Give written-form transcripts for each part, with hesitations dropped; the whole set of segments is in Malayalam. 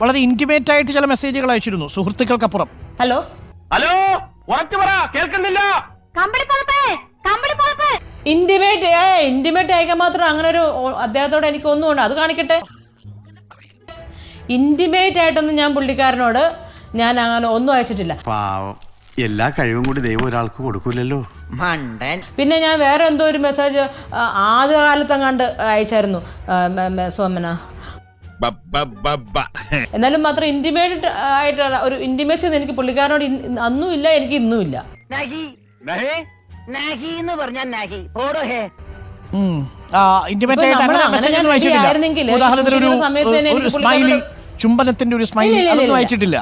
വളരെ ഇന്റിമേറ്റ് ആയിട്ട് ചില മെസ്സേജുകൾ അയച്ചിരുന്നു സുഹൃത്തുക്കൾക്കപ്പുറം. ഹലോ ഹലോ, ഉറച്ചു പറ, കേൾക്കുന്നില്ല. ഇന്റിമേറ്റ് അയക്കാൻ മാത്രം അങ്ങനെ ഒരു അദ്ദേഹത്തോട് എനിക്ക് ഒന്നുമുണ്ട്, അത് കാണിക്കട്ടെ. ഇന്റിമേറ്റ് ആയിട്ടൊന്നും ഞാൻ പുള്ളിക്കാരനോട് ഞാൻ അങ്ങനെ ഒന്നും അയച്ചിട്ടില്ല. എല്ലാ കഴിവും കൂടി ദൈവം ഒരാൾക്ക് കൊടുക്കൂലല്ലോ. പിന്നെ ഞാൻ വേറെ എന്തോ ഒരു മെസ്സേജ് ആദ്യകാലത്തെങ്ങാണ്ട് അയച്ചായിരുന്നു സോമന. എന്നാലും മാത്രം ഇന്റിമേറ്റ് ആയിട്ടുള്ള ഒരു ഇന്റിമേറ്റ് എനിക്ക് പുള്ളിക്കാരനോട് അന്നും ഇല്ല, എനിക്ക് ഇന്നും ഇല്ല. ചുംബനത്തിന്റെ ഒരു സ്മൈലി അതൊന്നും അയച്ചിട്ടില്ല.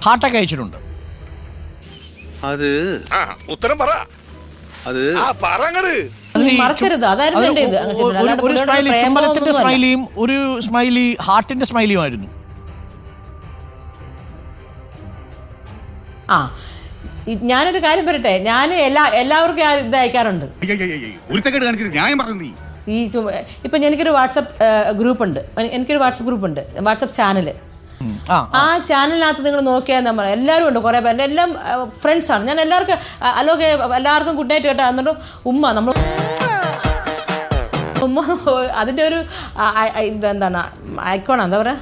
ഹാർട്ടൊക്കെ അയച്ചിട്ടുണ്ട്. അത് ഉത്തരം പറ. അത് മറക്കരുത്, അതായിരുന്നു എന്റെ ഇത്. ഒരു സ്മൈലി ചുംബനത്തിന്റെ സ്മൈലിയും ഒരു സ്മൈലി ഹാർട്ടിന്റെ സ്മൈലിയും ആയിരുന്നു. ആ, ഞാനൊരു കാര്യം പറയട്ടെ, ഞാൻ എല്ലാവർക്കും ഇത് അയക്കാറുണ്ട്. ഈ ഇപ്പൊ എനിക്കൊരു വാട്സപ്പ് ഗ്രൂപ്പ് ഉണ്ട്, വാട്സപ്പ് ചാനല്. ആ ചാനലിനകത്ത് നിങ്ങൾ നോക്കിയാൽ നമ്മൾ എല്ലാവരും ഉണ്ട്, കുറെ പേര്, എല്ലാം ഫ്രണ്ട്സാണ്. ഞാൻ എല്ലാവർക്കും ഗുഡ് നൈറ്റ് കേട്ടോ എന്നിട്ട് ഉമ്മ അതിന്റെ ഒരു എന്താണ് ഐക്കോണ എന്താ പറയാ,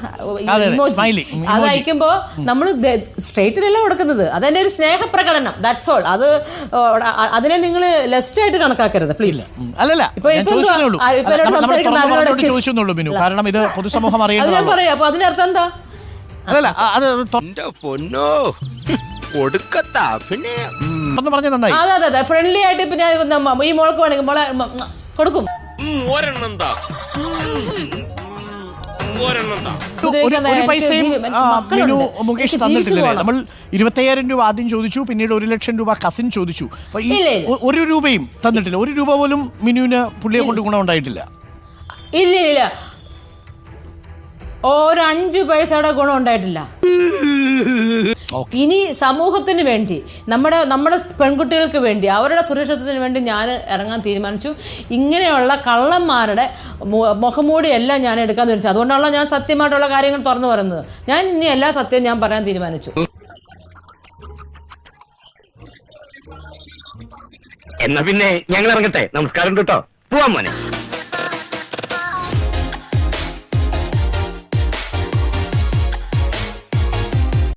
അത് അയക്കുമ്പോ നമ്മൾ സ്ട്രേറ്റിലല്ല കൊടുക്കുന്നത്. അതെന്റെ ഒരു സ്നേഹപ്രകടനം, ദാറ്റ്സ് ഓൾ. അതിനെ നിങ്ങൾ ലെസ്റ്റ് ആയിട്ട് കണക്കാക്കരുത് പ്ലീസ്. ഞാൻ പറയാം, അപ്പൊ അതിനർത്ഥം എന്താ? അതെ ഫ്രണ്ട്ലി ആയിട്ട് ഇപ്പൊ ഞാൻ ഈ മോൾക്ക് വേണമെങ്കിൽ മോളെ കൊടുക്കും. ഒരു പൈസയും മുകേഷ് തന്നിട്ടില്ലേ? നമ്മൾ 25,000 രൂപ ആദ്യം ചോദിച്ചു, പിന്നീട് 1,00,000 രൂപ കസിൻ ചോദിച്ചു. ഒരു രൂപയും തന്നിട്ടില്ല. ഒരു രൂപ പോലും മിനുവിന് പുള്ളിയെ കൊണ്ട് ഗുണം ഉണ്ടായിട്ടില്ല. ഇല്ല, ഒരു 5 പൈസയുടെ ഗുണം ഉണ്ടായിട്ടില്ല. ഇനി സമൂഹത്തിന് വേണ്ടി, നമ്മുടെ പെൺകുട്ടികൾക്ക് വേണ്ടി, അവരുടെ സുരക്ഷിതത്വത്തിന് വേണ്ടി ഞാൻ ഇറങ്ങാൻ തീരുമാനിച്ചു. ഇങ്ങനെയുള്ള കള്ളന്മാരുടെ മുഖംമൂടി എല്ലാം ഞാൻ എടുക്കാൻ തീരുമാനിച്ചു. അതുകൊണ്ടാണല്ലോ ഞാൻ സത്യമായിട്ടുള്ള കാര്യങ്ങൾ തുറന്നു പറയുന്നത്. ഞാൻ ഇനി എല്ലാ സത്യവും ഞാൻ പറയാൻ തീരുമാനിച്ചു. എന്നാ പിന്നെ ഞങ്ങൾ ഇറങ്ങട്ടെ. നമസ്കാരം കേട്ടോ, പോവാൻ മോനെ.